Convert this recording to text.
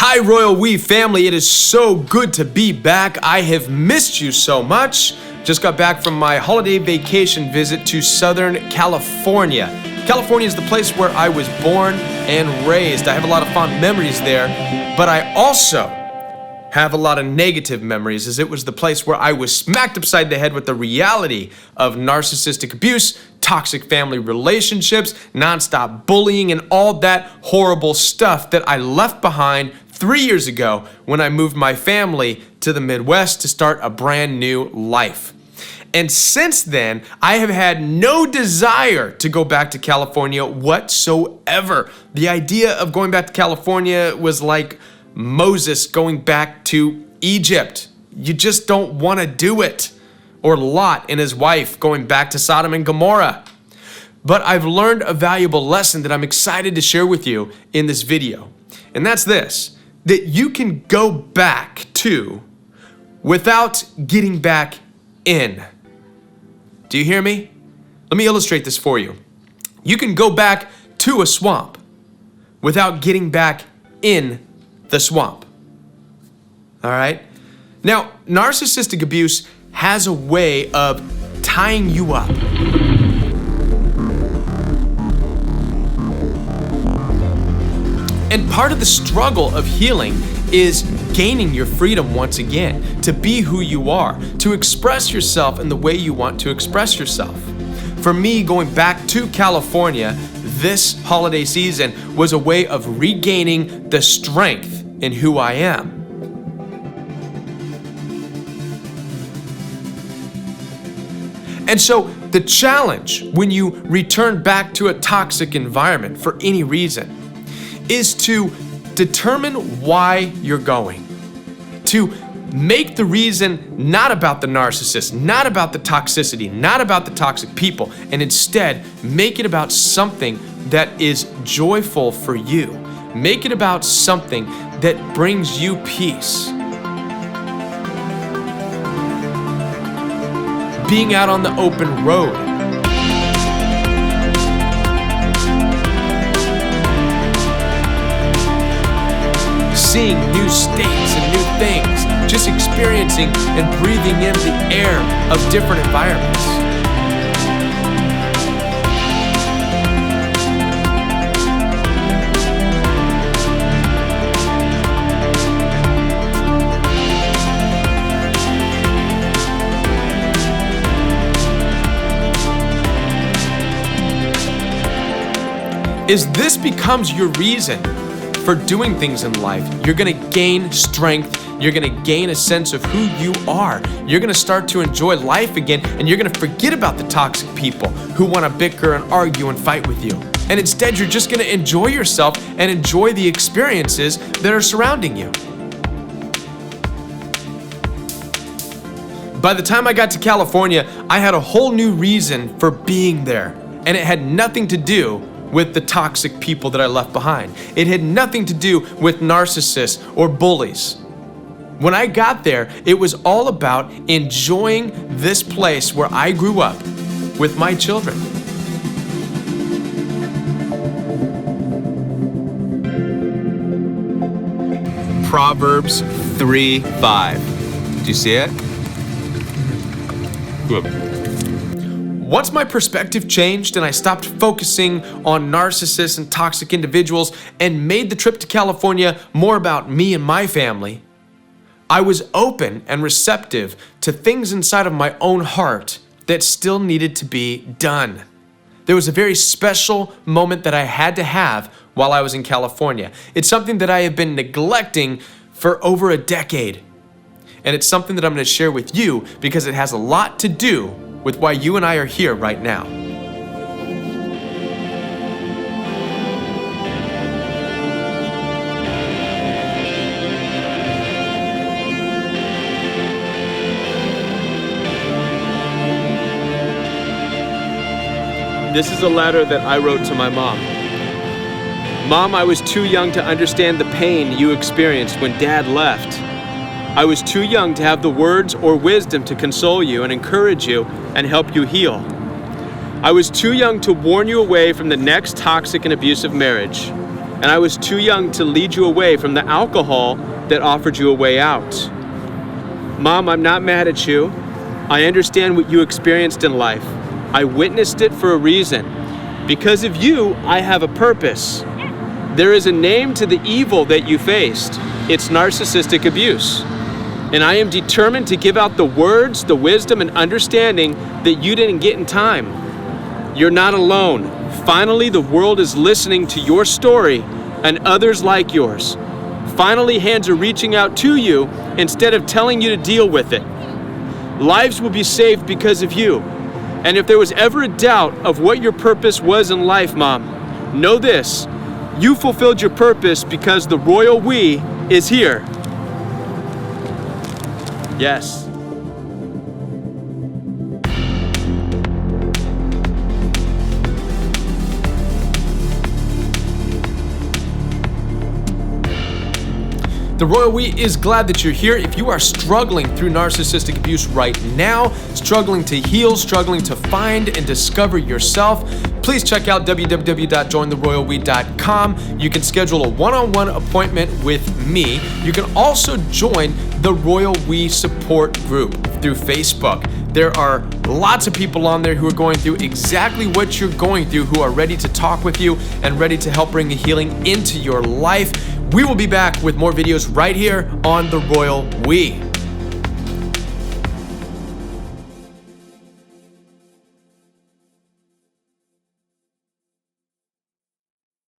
Hi, Royal We family. It is so good to be back. I have missed you so much. Just got back from my holiday vacation visit to Southern California. California is the place where I was born and raised. I have a lot of fond memories there, but I also have a lot of negative memories, as it was the place where I was smacked upside the head with the reality of narcissistic abuse, toxic family relationships, nonstop bullying, and all that horrible stuff that I left behind 3 years ago when I moved my family to the Midwest to start a brand new life. And since then, I have had no desire to go back to California whatsoever. The idea of going back to California was like Moses going back to Egypt. You just don't want to do it. Or Lot and his wife going back to Sodom and Gomorrah. But I've learned a valuable lesson that I'm excited to share with you in this video. And that's this, that you can go back to without getting back in. Do you hear me? Let me illustrate this for you. You can go back to a swamp without getting back in the swamp. All right? Now, narcissistic abuse has a way of tying you up. And part of the struggle of healing is gaining your freedom once again, to be who you are, to express yourself in the way you want to express yourself. For me, going back to California this holiday season was a way of regaining the strength in who I am. And so the challenge when you return back to a toxic environment for any reason is to determine why you're going. To make the reason not about the narcissist, not about the toxicity, not about the toxic people, and instead make it about something that is joyful for you. Make it about something that brings you peace. Being out on the open road. Seeing new states and new things. Just experiencing and breathing in the air of different environments. As this becomes your reason for doing things in life, you're gonna gain strength, you're gonna gain a sense of who you are. You're gonna start to enjoy life again, and you're gonna forget about the toxic people who wanna bicker and argue and fight with you. And instead, you're just gonna enjoy yourself and enjoy the experiences that are surrounding you. By the time I got to California, I had a whole new reason for being there, and it had nothing to do with the toxic people that I left behind. It had nothing to do with narcissists or bullies. When I got there, it was all about enjoying this place where I grew up with my children. Proverbs 3:5. Do you see it? Good. Once my perspective changed and I stopped focusing on narcissists and toxic individuals and made the trip to California more about me and my family, I was open and receptive to things inside of my own heart that still needed to be done. There was a very special moment that I had to have while I was in California. It's something that I have been neglecting for over a decade. And it's something that I'm going to share with you because it has a lot to do with why you and I are here right now. This is a letter that I wrote to my mom. Mom, I was too young to understand the pain you experienced when Dad left. I was too young to have the words or wisdom to console you and encourage you and help you heal. I was too young to warn you away from the next toxic and abusive marriage. and I was too young to lead you away from the alcohol that offered you a way out. Mom, I'm not mad at you. I understand what you experienced in life. I witnessed it for a reason. Because of you, I have a purpose. There is a name to the evil that you faced. It's narcissistic abuse. And I am determined to give out the words, the wisdom, and understanding that you didn't get in time. You're not alone. Finally, the world is listening to your story and others like yours. Finally, hands are reaching out to you instead of telling you to deal with it. Lives will be saved because of you. And if there was ever a doubt of what your purpose was in life, Mom, know this. You fulfilled your purpose because the royal we is here. Yes. The Royal We is glad that you're here. If you are struggling through narcissistic abuse right now, struggling to heal, struggling to find and discover yourself, please check out www.jointheroyalwe.com. You can schedule a one-on-one appointment with me. You can also join the Royal We support group through Facebook. There are lots of people on there who are going through exactly what you're going through, who are ready to talk with you and ready to help bring the healing into your life. We will be back with more videos right here on The Royal We.